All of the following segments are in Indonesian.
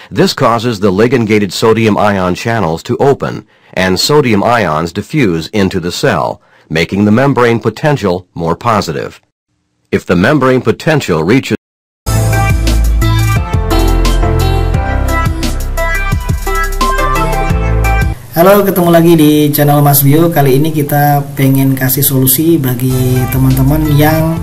This causes the ligand-gated sodium ion channels to open, and sodium ions diffuse into the cell, making the membrane potential more positive. If the membrane potential reaches Halo, ketemu lagi di channel Mas Bio. Kali ini kita pengen kasih solusi bagi teman-teman yang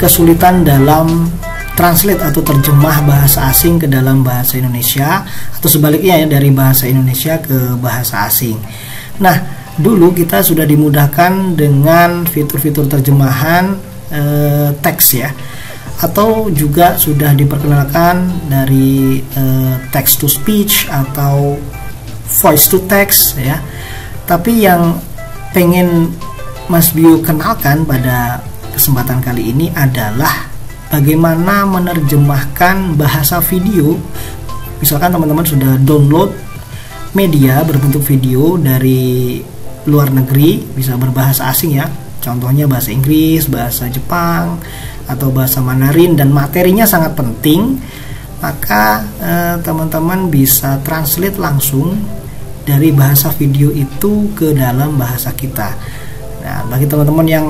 kesulitan dalam translate atau terjemah bahasa asing ke dalam bahasa Indonesia, atau sebaliknya ya, dari bahasa Indonesia ke bahasa asing. Nah, dulu kita sudah dimudahkan dengan fitur-fitur terjemahan teks ya, atau juga sudah diperkenalkan dari text to speech atau voice to text ya. Tapi yang pengen Mas Bio kenalkan pada kesempatan kali ini adalah bagaimana menerjemahkan bahasa video. Misalkan teman-teman sudah download media berbentuk video dari luar negeri, bisa berbahasa asing ya, contohnya bahasa Inggris, bahasa Jepang, atau bahasa Mandarin, dan materinya sangat penting, maka teman-teman bisa translate langsung dari bahasa video itu ke dalam bahasa kita. Nah, bagi teman-teman yang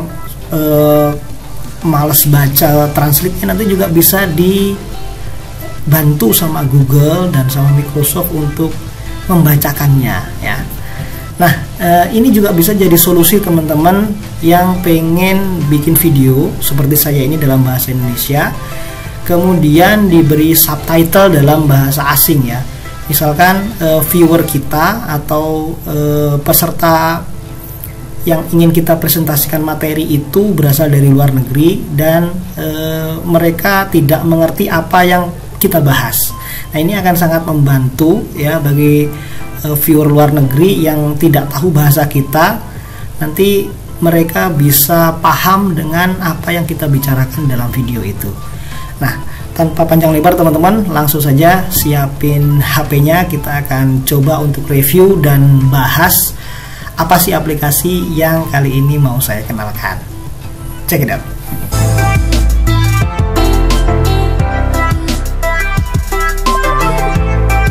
males baca translate-nya, nanti juga bisa dibantu sama Google dan sama Microsoft untuk membacakannya ya. Nah, ini juga bisa jadi solusi teman-teman yang pengen bikin video seperti saya ini dalam bahasa Indonesia, kemudian diberi subtitle dalam bahasa asing ya. Misalkan viewer kita atau peserta yang ingin kita presentasikan materi itu berasal dari luar negeri, dan mereka tidak mengerti apa yang kita bahas. Nah, ini akan sangat membantu ya bagi viewer luar negeri yang tidak tahu bahasa kita. Nanti mereka bisa paham dengan apa yang kita bicarakan dalam video itu. Nah, tanpa panjang lebar teman-teman, langsung saja siapin HP-nya. Kita akan coba untuk review dan bahas apa sih aplikasi yang kali ini mau saya kenalkan. Check it out.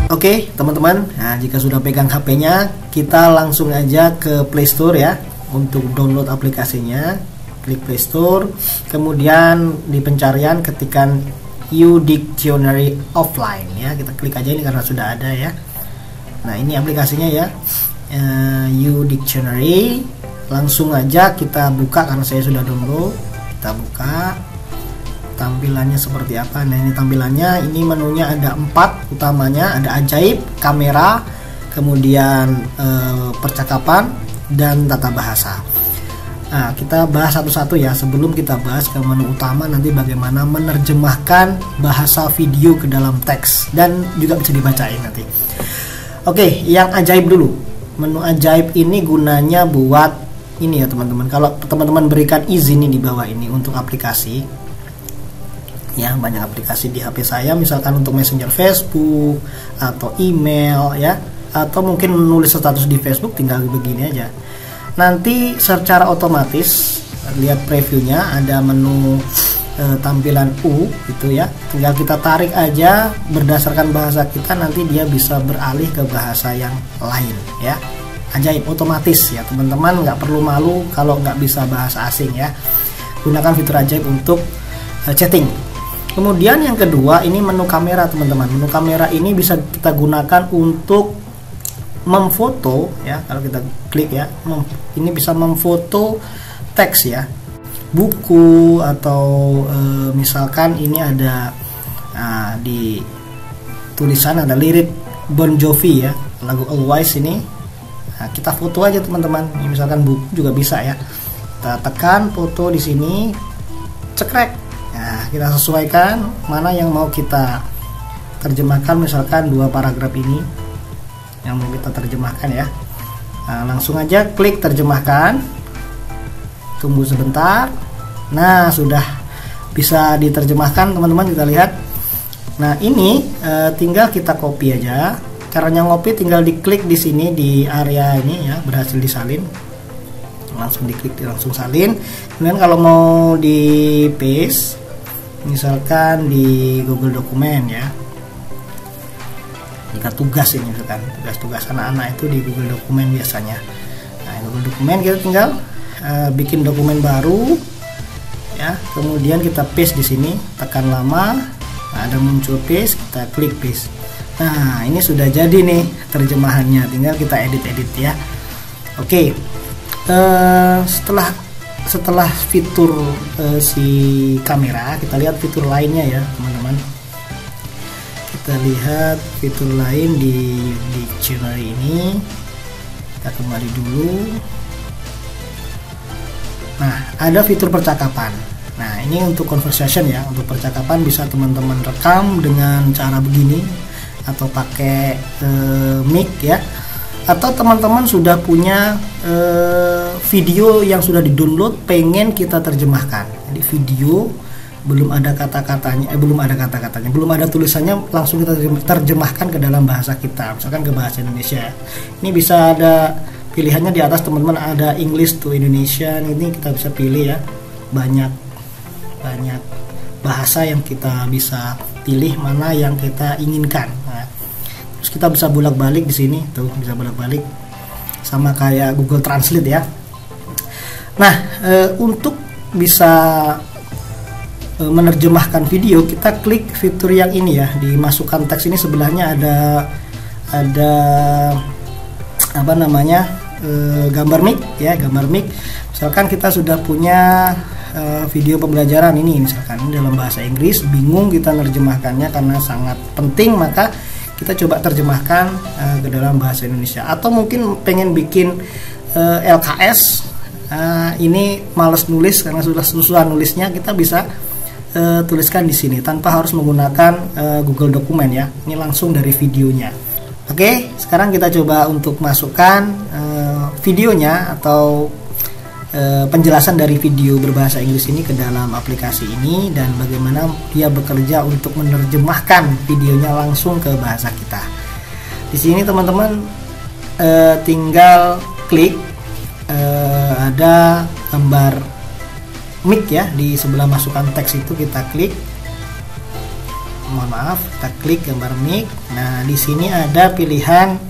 Oke, teman-teman, nah, jika sudah pegang HP-nya, kita langsung aja ke Play Store ya untuk download aplikasinya. Klik Play Store, kemudian di pencarian ketikkan U-Dictionary Offline ya. Kita klik aja ini karena sudah ada ya. Nah, ini aplikasinya ya, U-Dictionary. Langsung aja kita buka karena saya sudah download. Kita buka, tampilannya seperti apa. Nah, ini tampilannya, ini menunya ada 4 utamanya, ada ajaib, kamera, kemudian percakapan, dan tata bahasa. Nah, kita bahas satu-satu ya. Sebelum kita bahas ke menu utama, nanti bagaimana menerjemahkan bahasa video ke dalam teks dan juga bisa dibacain nanti. Oke, yang ajaib dulu. Menu ajaib ini gunanya buat ini ya teman-teman. Kalau teman-teman berikan izin ini di bawah ini untuk aplikasi ya, banyak aplikasi di HP saya, misalkan untuk Messenger Facebook atau email ya, atau mungkin menulis status di Facebook, tinggal begini aja. Nanti secara otomatis, lihat previewnya, ada menu tampilan U gitu ya, tinggal kita tarik aja berdasarkan bahasa kita, nanti dia bisa beralih ke bahasa yang lain ya. Ajaib, otomatis ya teman-teman, nggak perlu malu kalau nggak bisa bahasa asing ya. Gunakan fitur ajaib untuk chatting. Kemudian yang kedua, ini menu kamera teman-teman. Menu kamera ini bisa kita gunakan untuk memfoto ya. Kalau kita klik ya, ini bisa memfoto teks ya, buku, atau misalkan ini ada di tulisan ada lirik Bon Jovi ya, lagu Always ini. Nah, kita foto aja teman-teman. Ini misalkan buku juga bisa ya. Kita tekan foto di sini, cekrek. Nah, kita sesuaikan mana yang mau kita terjemahkan, misalkan 2 paragraf ini yang mau kita terjemahkan ya. Nah, langsung aja klik terjemahkan, tunggu sebentar. Nah, sudah bisa diterjemahkan teman-teman, kita lihat. Nah, ini tinggal kita copy aja. Caranya ngopi, tinggal diklik di sini di area ini ya, berhasil disalin, langsung diklik, langsung salin. Kemudian kalau mau di paste, misalkan di Google Dokumen ya, jika tugas ini misalkan tugas-tugas anak-anak itu di Google Dokumen biasanya. Nah, Google Dokumen kita tinggal bikin dokumen baru ya, kemudian kita paste di sini, tekan lama, nah, ada muncul paste, kita klik paste. Nah, ini sudah jadi nih terjemahannya, tinggal kita edit-edit ya. Oke, setelah fitur si kamera, kita lihat fitur lainnya ya teman-teman. Kita lihat fitur lain di dictionary ini. Kita kembali dulu. Nah, ada fitur percakapan. Nah, ini untuk conversation ya, untuk percakapan bisa teman-teman rekam dengan cara begini atau pakai mic ya. Atau teman-teman sudah punya video yang sudah di-download pengen kita terjemahkan. Jadi video belum ada kata-katanya, belum ada tulisannya, langsung kita terjemahkan ke dalam bahasa kita, misalkan ke bahasa Indonesia. Ini bisa ada pilihannya di atas teman-teman, ada English to Indonesian, ini kita bisa pilih ya. Banyak bahasa yang kita bisa pilih mana yang kita inginkan. Nah, terus kita bisa bolak-balik di sini, tuh bisa bolak-balik sama kayak Google Translate ya. Nah, untuk bisa menerjemahkan video, kita klik fitur yang ini ya, dimasukkan teks ini sebelahnya ada apa namanya, gambar mic ya, gambar mic. Misalkan kita sudah punya video pembelajaran ini, misalkan ini dalam bahasa Inggris, bingung kita menerjemahkannya karena sangat penting, maka kita coba terjemahkan ke dalam bahasa Indonesia. Atau mungkin pengen bikin LKS, ini males nulis karena sudah susah nulisnya, kita bisa tuliskan di sini tanpa harus menggunakan Google Dokumen ya. Ini langsung dari videonya. Oke, sekarang kita coba untuk masukkan videonya atau penjelasan dari video berbahasa Inggris ini ke dalam aplikasi ini, dan bagaimana dia bekerja untuk menerjemahkan videonya langsung ke bahasa kita. Di sini teman-teman tinggal klik ada gambar mic ya, di sebelah masukkan teks itu kita klik. Mohon maaf, kita klik gambar mic. Nah, di sini ada pilihan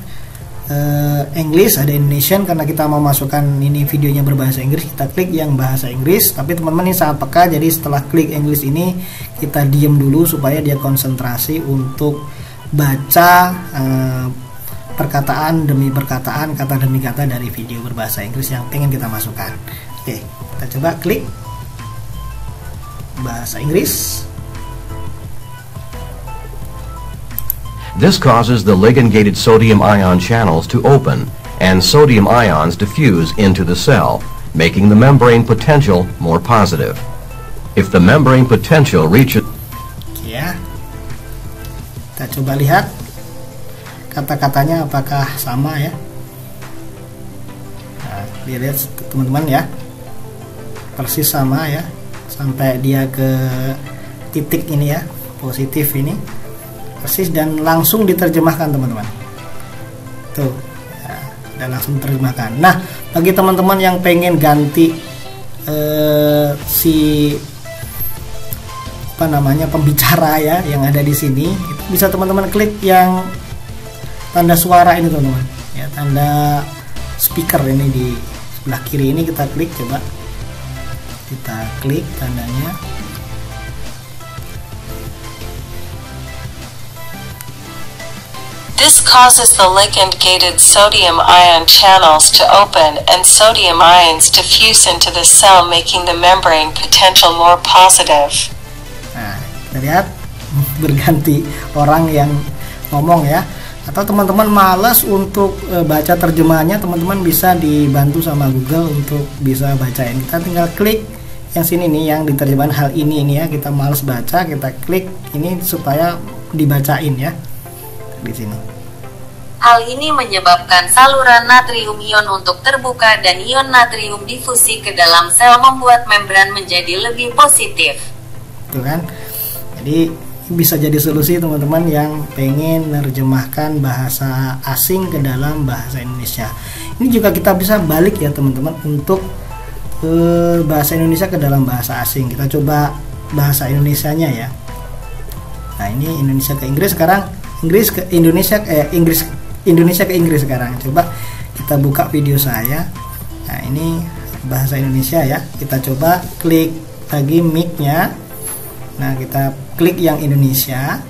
English, ada Indonesian, karena kita mau masukkan ini videonya berbahasa Inggris, kita klik yang bahasa Inggris. Tapi teman-teman ini sangat peka, jadi setelah klik English ini kita diem dulu supaya dia konsentrasi untuk baca perkataan demi perkataan, kata demi kata dari video berbahasa Inggris yang pengen kita masukkan. Oke, kita coba klik bahasa Inggris. This causes the ligand-gated sodium ion channels to open and sodium ions diffuse into the cell, making the membrane potential more positive. If the membrane potential reaches... Ya, kita coba lihat kata-katanya apakah sama ya. Nah, lihat teman-teman ya, persis sama ya, sampai dia ke titik ini ya, positif ini persis, dan langsung diterjemahkan teman-teman. Tuh ya, dan langsung diterjemahkan. Nah, bagi teman-teman yang pengen ganti si apa namanya pembicara ya yang ada di sini, itu bisa teman-teman klik yang tanda suara ini teman-teman ya, tanda speaker ini di sebelah kiri ini, kita klik, coba kita klik tandanya. This causes the ligand-gated sodium ion channels to open and sodium ions diffuse into the cell, making the membrane potential more positive. Nah, kita lihat berganti orang yang ngomong ya. Atau teman-teman malas untuk baca terjemahannya, teman-teman bisa dibantu sama Google untuk bisa bacain. Kita tinggal klik yang sini nih, yang diterjemahkan hal ini ya. Kita malas baca, kita klik ini supaya dibacain ya di sini. Hal ini menyebabkan saluran natrium ion untuk terbuka dan ion natrium difusi ke dalam sel, membuat membran menjadi lebih positif. Tuh kan? Jadi bisa jadi solusi teman-teman yang pengen menerjemahkan bahasa asing ke dalam bahasa Indonesia. Ini juga kita bisa balik ya teman-teman, untuk bahasa Indonesia ke dalam bahasa asing. Kita coba bahasa Indonesianya ya. Nah, ini Indonesia ke Inggris, sekarang Inggris ke Indonesia, Indonesia ke Inggris sekarang. Coba kita buka video saya. Nah, ini bahasa Indonesia ya. Kita coba klik lagi mic-nya. Nah, kita klik yang Indonesia.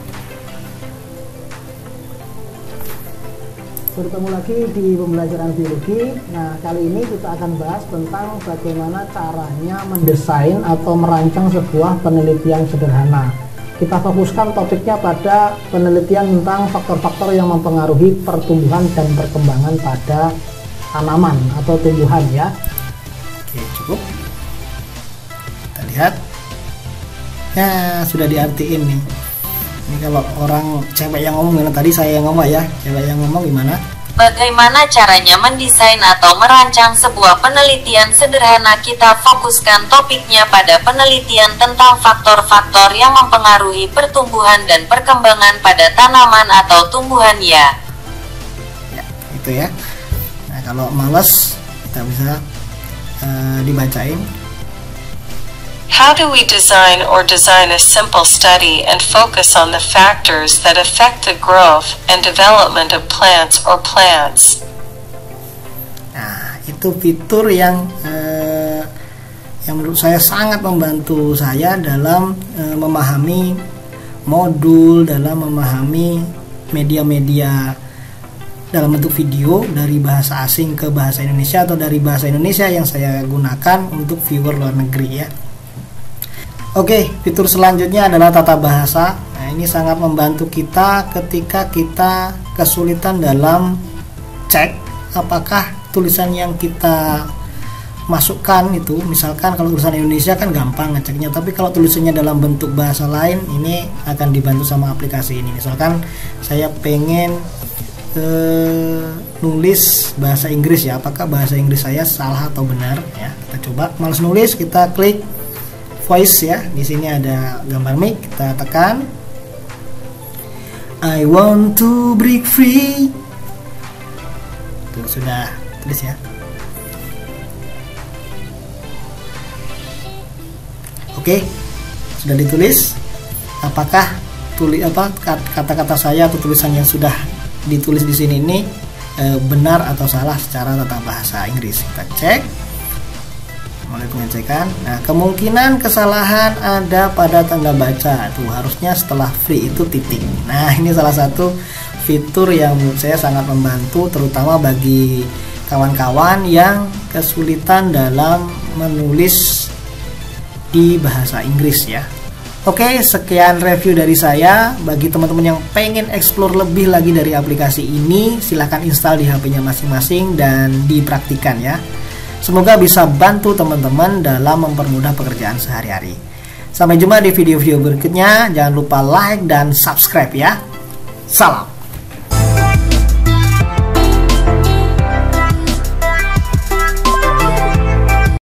Bertemu lagi di pembelajaran biologi. Nah, kali ini kita akan bahas tentang bagaimana caranya mendesain atau merancang sebuah penelitian sederhana. Kita fokuskan topiknya pada penelitian tentang faktor-faktor yang mempengaruhi pertumbuhan dan perkembangan pada tanaman atau tumbuhan ya. Oke, cukup. Kita lihat. Ya, sudah diartiin nih. Ini kalau orang cewek yang ngomong, tadi saya yang ngomong ya. Cewek yang ngomong gimana? Bagaimana caranya mendesain atau merancang sebuah penelitian sederhana? Kita fokuskan topiknya pada penelitian tentang faktor-faktor yang mempengaruhi pertumbuhan dan perkembangan pada tanaman atau tumbuhan ya. Ya, itu ya. Nah, kalau males kita bisa dibacain. How do we design a simple study and focus on the factors that affect the growth and development of plants or plants? Nah, itu fitur yang menurut saya sangat membantu saya dalam memahami modul, dalam memahami media-media dalam bentuk video dari bahasa asing ke bahasa Indonesia atau dari bahasa Indonesia yang saya gunakan untuk viewer luar negeri ya. Oke, fitur selanjutnya adalah tata bahasa. Nah, ini sangat membantu kita ketika kita kesulitan dalam cek apakah tulisan yang kita masukkan itu, misalkan kalau tulisan Indonesia kan gampang ngeceknya, tapi kalau tulisannya dalam bentuk bahasa lain ini akan dibantu sama aplikasi ini. Misalkan saya pengen nulis bahasa Inggris ya, apakah bahasa Inggris saya salah atau benar ya. Kita coba, males nulis, kita klik voice ya. Di sini ada gambar mic, kita tekan I want to break free. Tuh, sudah tulis ya. Oke, sudah ditulis. Apakah kata-kata saya atau tulisan yang sudah ditulis di sini ini benar atau salah secara tata bahasa Inggris? Kita cek. Mulai pengecekan. Nah, kemungkinan kesalahan ada pada tanda baca. Tuh, harusnya setelah free itu titik. Nah, ini salah satu fitur yang menurut saya sangat membantu, terutama bagi kawan-kawan yang kesulitan dalam menulis di bahasa Inggris ya. Oke, sekian review dari saya. Bagi teman-teman yang pengen explore lebih lagi dari aplikasi ini, silahkan install di HP-nya masing-masing dan dipraktikan ya. Semoga bisa bantu teman-teman dalam mempermudah pekerjaan sehari-hari. Sampai jumpa di video-video berikutnya. Jangan lupa like dan subscribe ya. Salam.